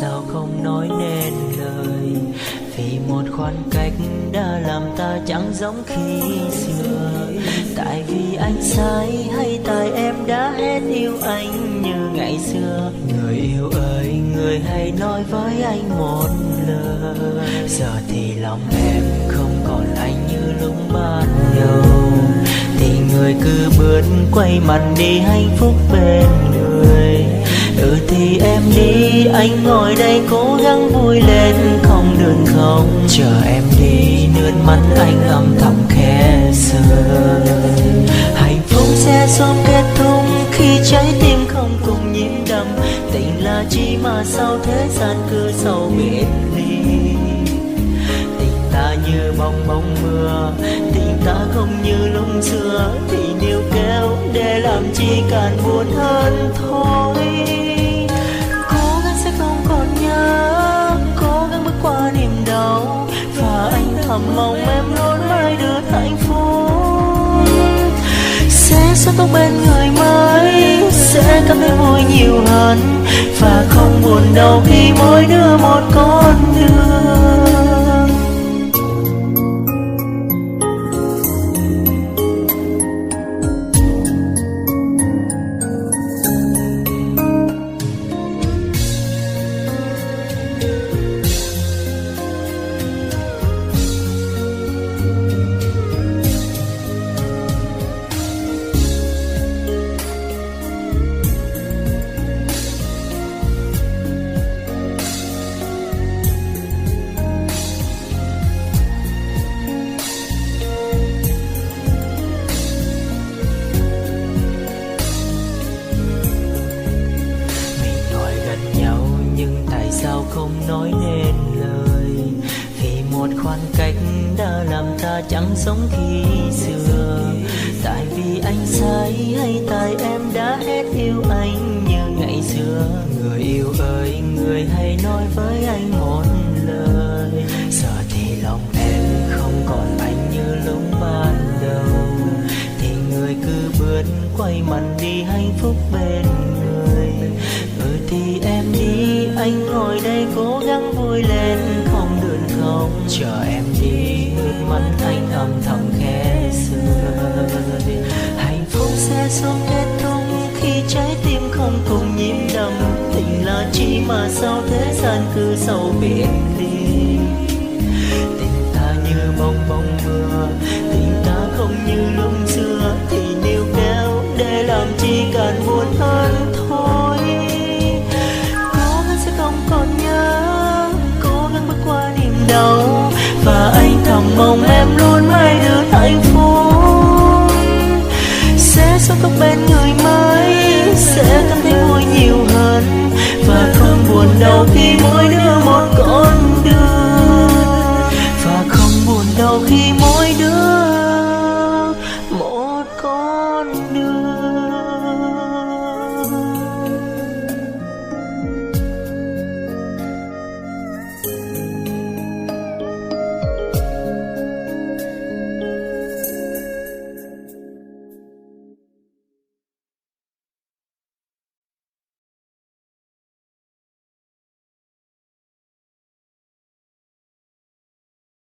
Sao không nói nên lời, vì một khoảng cách đã làm ta chẳng giống khi xưa. Tại vì anh sai hay tại em đã hết yêu anh như ngày xưa. Người yêu ơi, người hãy nói với anh một lời. Giờ thì lòng em không còn anh như lúc ban đầu, thì người cứ bước quay mặt đi hạnh phúc bên người. Thì em đi, anh ngồi đây cố gắng vui lên không được không. Chờ em đi, nước mắt anh âm thầm khẽ rơi. Hạnh phúc sẽ sớm kết thúc khi trái tim không cùng nhịp đập. Tình là chi mà sao thế gian cứ sâu biệt ly. Tình ta như bong mưa, tình ta không như lúc xưa. Thì níu kéo để làm chi càng buồn hơn thôi. Và anh thầm mong em luôn mãi được hạnh phúc. Sẽ sống tốt bên người mới, sẽ cảm thấy vui nhiều hơn, và không buồn đâu khi mỗi đứa một con đường. Sao không nói nên lời, vì một khoảng cách đã làm ta chẳng giống khi xưa. Tại vì anh sai hay tại em đã hết yêu anh như ngày xưa. Người yêu ơi, người hãy nói với anh một lời. Giờ thì lòng em không còn anh như lúc ban đầu, thì người cứ bước quay mặt đi hạnh phúc bên người. Thì em đi, anh ngồi đây cố gắng vui lên không được không. Chờ em đi, nước mắt anh âm thầm khẽ rơi. Hạnh phúc sẽ sớm kết thúc khi trái tim không cùng nhịp đập. Tình là chi mà sao thế gian cứ sâu biệt ly. Tình ta như bong mưa, tình ta không như lúc xưa. Thì níu kéo để làm chi càng buồn hơn thôi. Và anh thầm mong em luôn mãi được hạnh phúc. Sẽ sống tốt bên người mới, sẽ cảm thấy vui nhiều hơn, và không buồn đâu khi mỗi đứa một con đường. Và không buồn đâu khi mỗi đứa